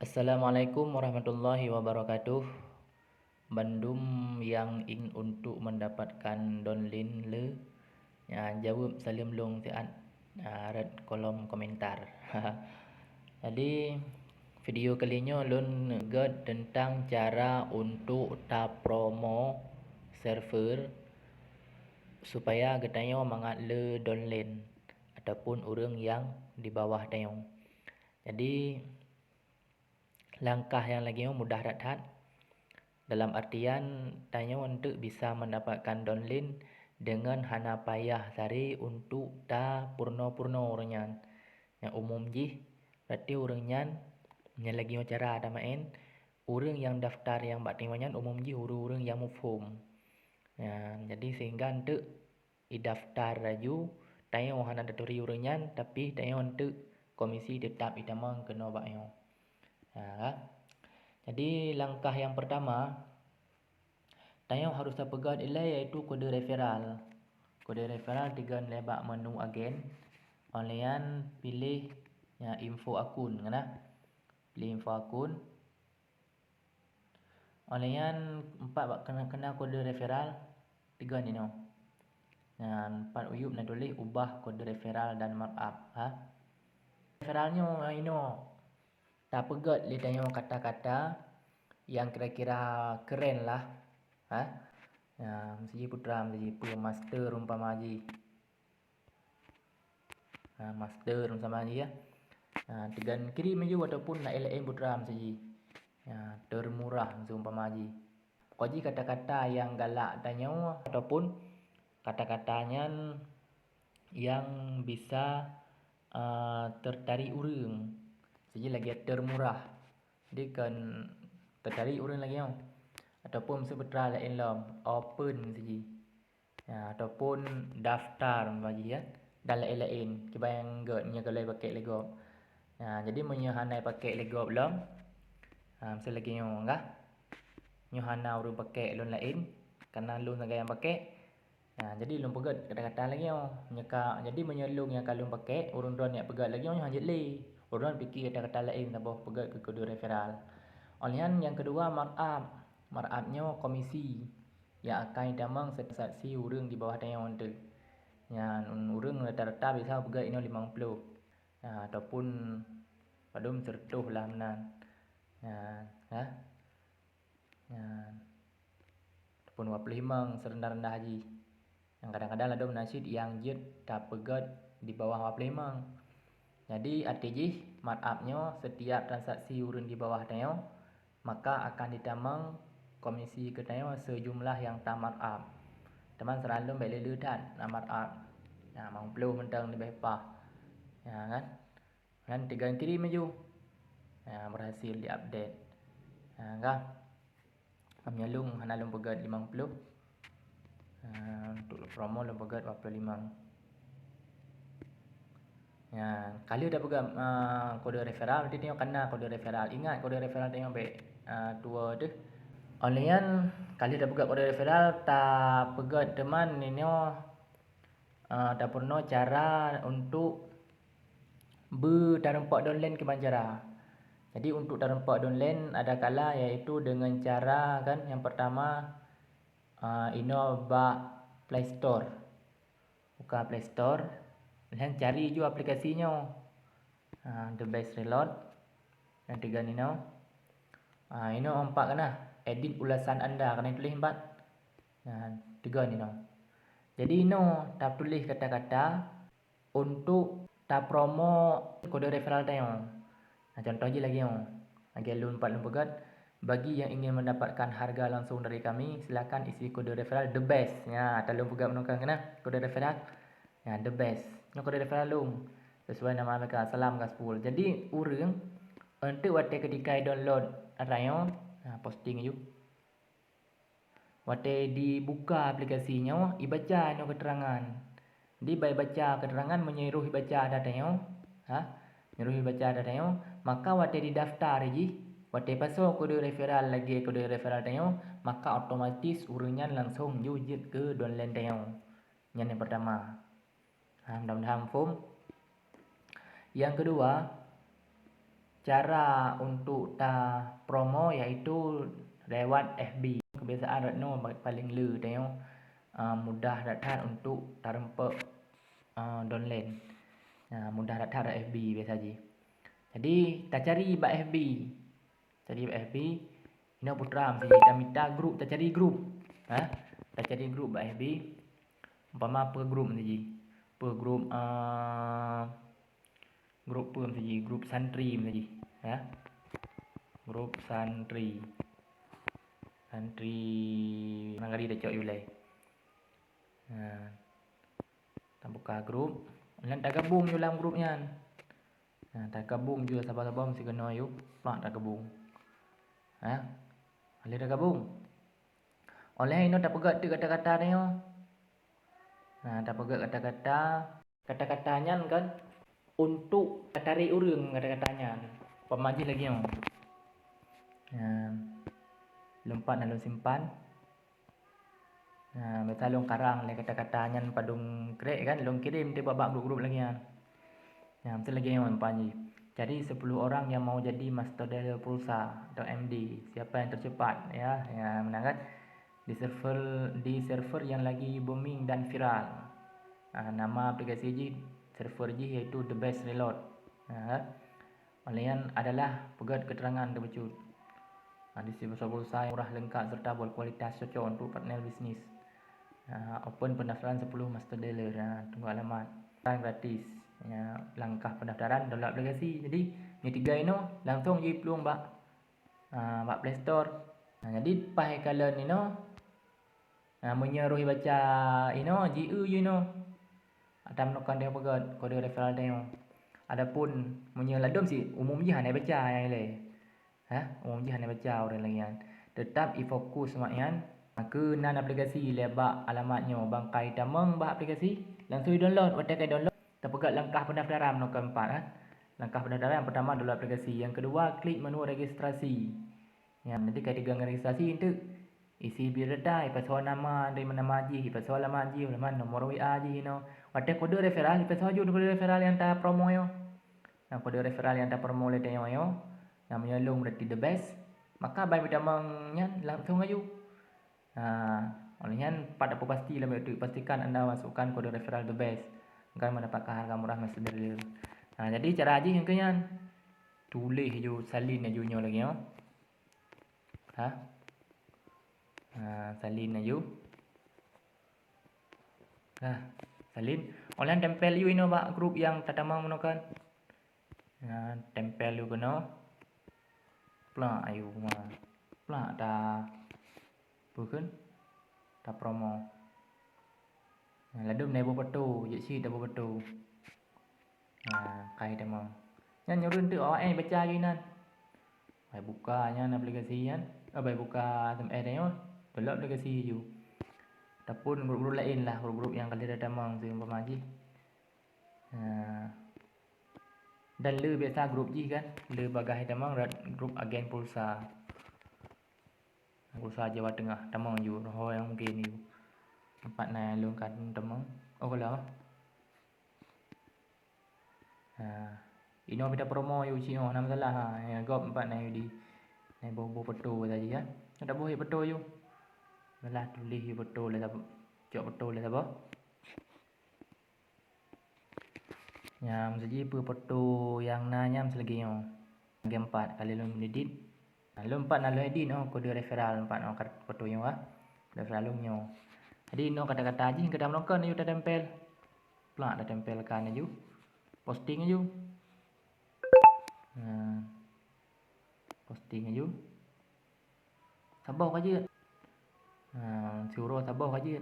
Assalamualaikum warahmatullahi wabarakatuh. Bandum yang ingin untuk mendapatkan downlin le, ya, jawab salim long tiat red kolom komentar. Jadi video kalinya lun guide tentang cara untuk tap promo server supaya katanya mangat le downlin ataupun orang yang di bawah tayong. Jadi langkah yang lagi mudah datang dalam artian tanya untuk bisa mendapatkan downlin dengan hana payah cari untuk ta purno orangnya yang umum ji berarti orangnya yang lagi cara ada main orang yang daftar yang batingannya umum ji orang yang mufhum ya, jadi sehingga untuk daftar raju tanya hana datori orangnya tapi tanya untuk komisi tetap itamang kena bakyo. Nah, jadi langkah yang pertama tanya harus pegang iaitu kode referral. Kode referral dengan lebak menu agen. Olean pilih ya, info akun kena. Pilih info akun. Olean 4 kena kode referral 3 ni no. Dan 4 uyup nak tulis ubah kode referral dan markup ha. Referralnya ini tak pegat dia tanya kata-kata yang kira-kira keren lah ha. Ya, mesti putra mesti master umpama haji. Master umpama haji ya. Dengan kirim je ataupun nak LM putra mesti. Ya, termurah umpama haji. Koji kata-kata yang galak tanya ataupun kata-katanya yang bisa tertarik orang. Jadi lagi termurah. Jadi kan tertarik orang lagi tau. Ataupun sebetra lain lam open saja. Ya, ataupun daftar bagi ya. Dan lain-lain. Kita yang gak kalau pakai Lego. Ya, jadi menyohanai pakai Lego belum. Misal lagi yang enggak. Nyohana orang pakai lon lain karena lon negara yang pakai. Ya, jadi lon pegat kata-kata lagi yang nyeka. Jadi menyelung yang kalau pakai orang don yang pegat lagi yang hanya le. Orang fikir kata-kata lain tak pegat ke kode referral. Olian yang kedua markup. Markupnya komisi yang akan damang saksi orang di bawah tayang tu. Yang orang rata-rata bisa pegat ini 50. Ya, ataupun padum sertuh lah menan. Ya, ha? Ya. Ataupun 25 serendah-rendah haji. Yang kadang-kadang ada nasib yang jet tak pegat di bawah 25. Jadi artinya markupnya setiap transaksi orang di bawah tayang maka akan ditamang komisi ketanya sejumlah yang tak markup. Teman selalu baik lelu dan markup. Ya, 50 mentang lebih apa. Ya kan? Kan tiga kirim maju. Ya, berhasil diupdate. Ya kan? Menyalung hanalung pegat 50. Untuk promo lu pegat 45. Ya, kali dah pegang kode referral nanti tengok kena kode referral. Ingat kode referral tengok baik tua tu. Online kali dah pegang kode referral tak pegang teman ni tak pernah cara untuk bertarempak downline ke cara. Jadi untuk tarempak downline ada kala iaitu dengan cara kan yang pertama ino ba Play Store. Buka Play Store dan cari juga aplikasinya. The Best Reload yang tiga ni no. Ini empat kena edit ulasan anda kena tulis empat. Tiga ni no. Jadi no tak tulis kata-kata untuk tak promo kode referral tayong. Contoh je lagi yo. Lagi lu 4 pegat. Bagi yang ingin mendapatkan harga langsung dari kami, silakan isi kode referral the best. Ya, talung pegat menukang kena kode referral. Ya, the best. Ini kode referral lu. Sesuai nama mereka salam gaspol. Jadi orang untuk waktu ketika download rayon posting you. Waktu dibuka aplikasinya, ibaca no keterangan. Di baca keterangan menyuruh baca datanya, menyuruh baca datanya, maka waktu didaftar lagi, waktu pasal kode referral lagi kode referral datanya, maka otomatis urangnya langsung jujit ke download datanya. Yang pertama. Mudah-mudahan form. Yang kedua, Cara untuk ta promo iaitu lewat FB. Kebiasaan Retno paling lu tengok mudah datang untuk tarempek download. Mudah datang dari FB biasa je. Jadi kita cari bak FB. Cari bak FB. Ini putra mesti kita minta grup, kita cari grup. Kita cari grup bak FB. Umpama per grup mesti. Per grup grup pun saja, grup santri saja, ya. Grup santri nangari dah cok yulai. Kita buka grup, dan tak gabung je dalam grupnya. Tak gabung je sabar-sabar mesti kena yuk, tak gabung. Boleh dah gabung. Oleh ini tak pegat kata-kata ni yo. Tak pegat kata-katanya kan. Untuk tarik urang kata-katanya pemaji lagi yang lompat dan simpan betul long karang le kata-katanya padung krek kan long kirim di babak grup-grup lagi betul lagi yang pemaji. Jadi 10 orang yang mau jadi master dealer pulsa atau MD, siapa yang tercepat ya menang kan di server yang lagi booming dan viral. Nama aplikasi ini server G iaitu The Best Reload. Kalian adalah pegat keterangan terbecut. Distribusi pulsa yang murah, lengkap serta berkualitas cocok untuk partner bisnis. Open pendaftaran 10 master dealer. Tunggu alamat. Gratis. Langkah pendaftaran download aplikasi. Jadi ni 3 ini langsung je peluang bak Play Store. Jadi pai kalian ini menyeruhi baca ini GU you atau menekan dia pegat kode referral dia. Adapun menyeladum sih umum je hanya baca yang le. Umum je hanya baca orang lain. Tetap fokus maknanya ke nan aplikasi lebak alamatnya bangkai tamang bah aplikasi langsung download watak download terpegat langkah pendaftaran nombor 4 Langkah pendaftaran yang pertama download aplikasi, yang kedua klik menu registrasi. Nanti ketiga registrasi itu isi biodata, password nama, dari mana maji, password lama maji, mana nomor WA ji watak kode referral, password juga kode referral yang tak promo yo. Kode referral yang tak promo le tengok yo. Namanya long berarti the best. Maka baik bidamangnya langsung aja. Olehnya pada pasti lebih pastikan Anda masukkan kode referral the best agar mendapatkan harga murah master dealer. Jadi cara aja yang kalian tulis je salin aja nyo lagi yo. Salin aja. Salin. Oleh tempel you ini bak grup yang tatamang menukan. Tempel you kena. Plak ayu plak dah bukan dah promo. Ladum nebo petu, je si nebo petu. Kai demo. Nyan nyurun tu awak baca je nan. Baik bukanya aplikasi kan. Baik buka SMS ni download aplikasi je. Ataupun grup-grup lain lah, grup-grup yang kalian dah tamang tu umpama ji. Dan le biasa grup ji kan, le bagai tamang grup agen pulsa. Pulsa Jawa Tengah tamang ju roh yang mungkin ni. Tempat na lu kan tamang. Kalau ini kita promo you sino nama salah gop empat na di bobo petu tadi ya. Ada boleh petu you. Lah tulis you petu lah sabo. Cok petu lah sabo. Mesti petu yang nanya selagi yo. Game 4 kali lu edit. Lu 4 na lu edit kode referral 4 petu yo referral lu nyo. Jadi kata-kata aja yang kita melakukan you tempel. Plak dah tempelkan aja. Posting aja. Posting aja. Sabar aja. Suruh sabar aja.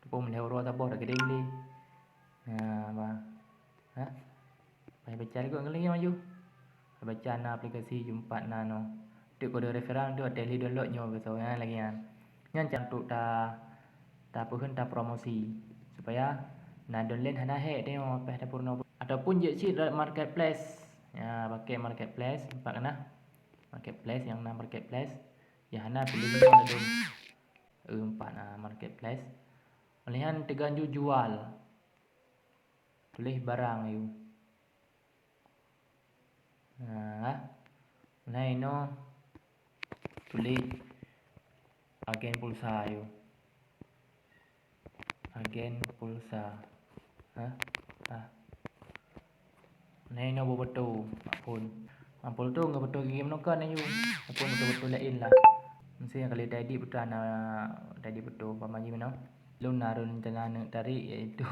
Tepung melihara sabar dah gede beli. Baik baca lagi ngelih maju. Baca na aplikasi jumpa nano. Tu kode referral tu ada download nyo betul lagi kan. Yang cantuk ta promosi supaya na download hana he tengok apa dah purno ataupun je sheet marketplace. Pakai marketplace empat kena. Marketplace yang nama marketplace. Ya hana pilih ni ada empat marketplace. Olihan tegan jual. Tulis barang you. Nah ino tulis agen pulsa yo. Agen pulsa. Hah? Nah ino betul apun. Ampul tu enggak betul game no kan ayu. Apun betul-betul lain lah. Mesti kali tadi betul tadi betul pamaji mana. Lu narun rencana tarik yaitu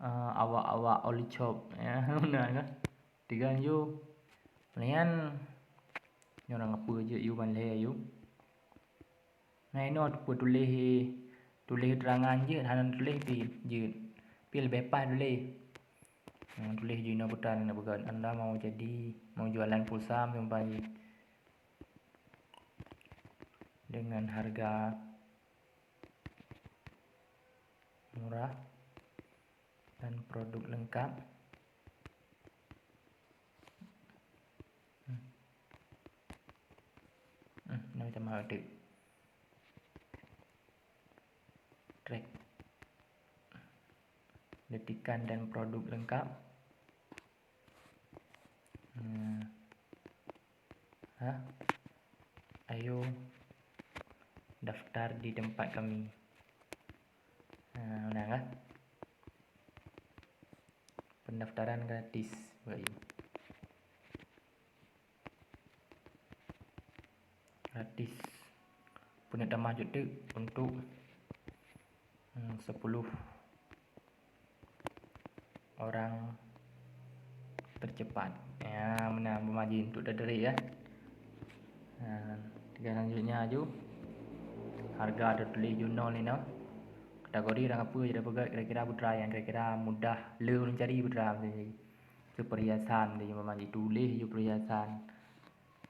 awak-awak oli chop ya benar kan. Tiga you. Kemudian orang apa je you malai you. Nah ini tulis terangan je, hanan tulis pi je. Pi lebih pas tulis. Tulis je nak putan nak bukan anda mau jualan pulsa sampai dengan harga murah dan produk lengkap. Nah kita mau ada track detikan dan produk lengkap. Ayo daftar di tempat kami. Nah kan? Pendaftaran gratis bagi. Gratis. Punya tambah juta untuk 10 orang tercepat. Ya, mana bermajin untuk dari ya. Tiga selanjutnya aju. Harga ada tulis jurnal ni no. Kategori orang apa je dah pegat kira-kira putra yang kira-kira mudah le mencari putra macam tu. Perhiasan dia memang ditulis je perhiasan.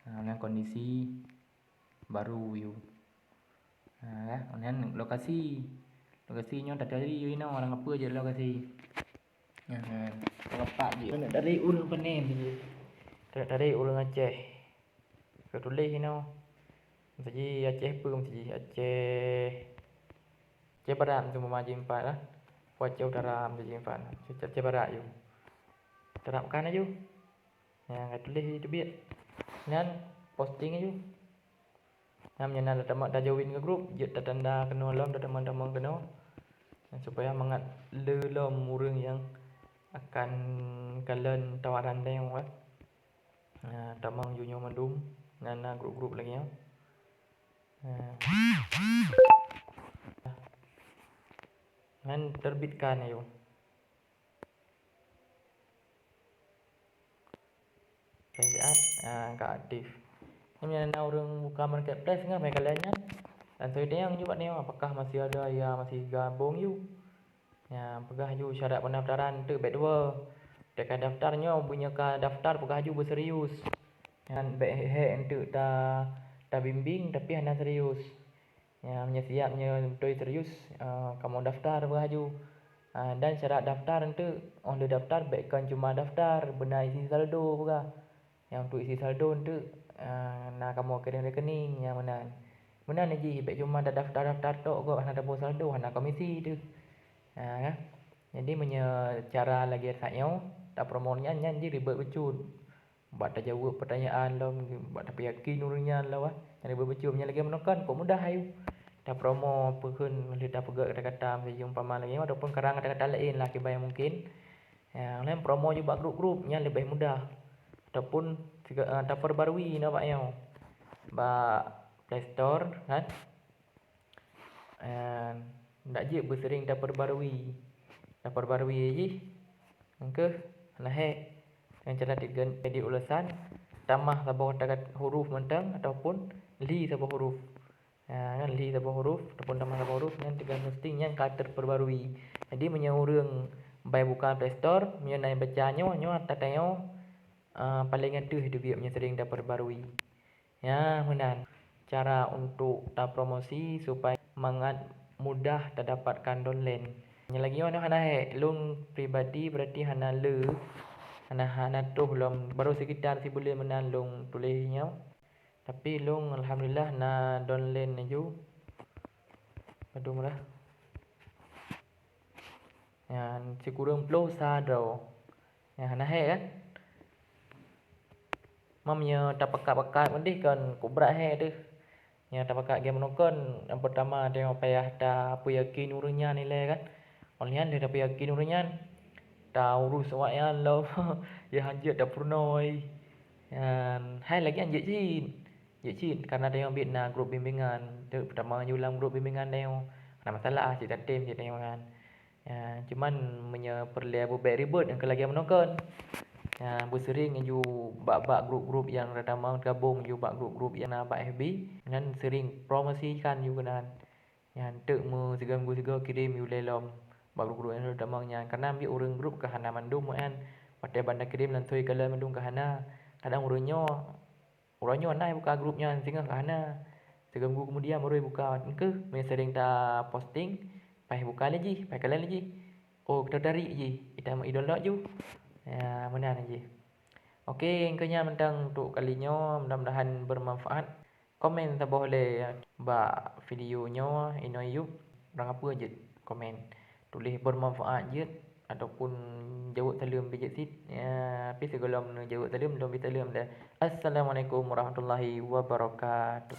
Dengan kondisi baru you. Kemudian lokasinya tak cari you no orang apa je lokasi. Lepak je nak dari ul penem je. Tak dari ul Aceh. Kau tulis no. Jadi Aceh apa mesti Aceh Barat tu memaji 4 lah. Aceh Utara mesti 4. Aceh Barat you. Terapkan aja. Yang tulis itu biar. Dan posting aja. Namanya nak tamat dah join ke grup, je tak tanda kena lom dah teman-teman kena. Supaya mangat lelom orang yang akan kalian tawaran dia yang buat. Tamang junyo mandum dan grup-grup lagi ya. Dan terbitkan ayo. Saya enggak aktif. Ini ada orang buka marketplace enggak mereka kaliannya. Dan saya yang juga ni apakah masih ada ya masih gabung you. Ya, pegah you syarat pendaftaran tu baik dua. Tekan daftarnya punya ka daftar pegah you berserius. Dan baik untuk ta bimbing tapi hanya serius. Ya, punya siapnya betul serius kamu daftar pegah you. Dan syarat daftar tu on daftar baikkan cuma daftar benar isi saldo pegah. Yang untuk isi saldo tu nah kamu kirim rekening yang mana ni baik cuma dah daftar tok kok hana ada saldo hana komisi tu. Kan? Jadi punya cara lagi saknya tak promonya nyan je ribet becun. Buat tak jawab pertanyaan lo, buat tak yakin urangnya lo Jadi becun punya lagi menekan kok mudah ayu. Tak promo pun lidah pegak kata-kata mesti umpama lagi ataupun karang kata-kata lain lah kibaya mungkin. Lain promo juga grup-grupnya lebih mudah. Ataupun tak perbarui nampaknya. Play Store kan. Tak je bersering tak perbarui je. Maka nah yang cara edit ulasan tambah sabah kata huruf mentang ataupun li sabah huruf. Kan li sabah huruf ataupun tambah sabah huruf dan tiga mestinya kata perbarui. Jadi menyurung by buka Play Store mengenai bacanya tak tengok paling atuh hidup dia punya sering dapat perbarui. Ya, benar. Cara untuk tak promosi supaya mangat mudah terdapatkan download. Yang lagi hana lung pribadi berarti hana tuh belum baru sekitar si boleh menalung tulisnya. Tapi lung alhamdulillah na download ju. Aduh murah. Yang si kurang flow sadro. Yang hana kan. Mamnya tak pekat-pekat mendih kan kubrak he tu. Yang tak pekat game menukon yang pertama tengok payah dah apa yakin urunnya nilai kan. Olian dia dah yakin urunnya. Dah urus awak yang lo. Ya hanjit dah purnoi. Dan hai lagi anjit cin. Anjit cin karena tengok bit na grup bimbingan. Tu pertama ulang grup bimbingan tengok. Ada masalah cerita tim cerita tengok kan. Ya, cuman perlu baik ribut yang kelagi menukon. Ya, bersering ju bak-bak grup-grup yang pertama gabung ju bak grup-grup yang nak bak FB dan sering promosikan juga kan. Yang tek mu segam kirim ju lelom bak grup-grup yang pertama yang karena ambil urang grup ke hana mandum kan. Pakai banda kirim lantui kala mandum ke hana. Kadang urangnya nai buka grupnya sehingga ke hana. Segam kemudian baru buka ke sering tak posting pai buka lagi, pai kalian lagi. Oh, kita dari je. Kita mau idol ju. Ya, mana lagi. Oke, intinya mentang untuk kalinya mudah-mudahan bermanfaat. Komen tak boleh ya, bak videonya ino yuk. Orang apa je komen. Tulis bermanfaat je ataupun jawab salam bijak sit. Ya, tapi segala jawab salam belum salam dah. Assalamualaikum warahmatullahi wabarakatuh.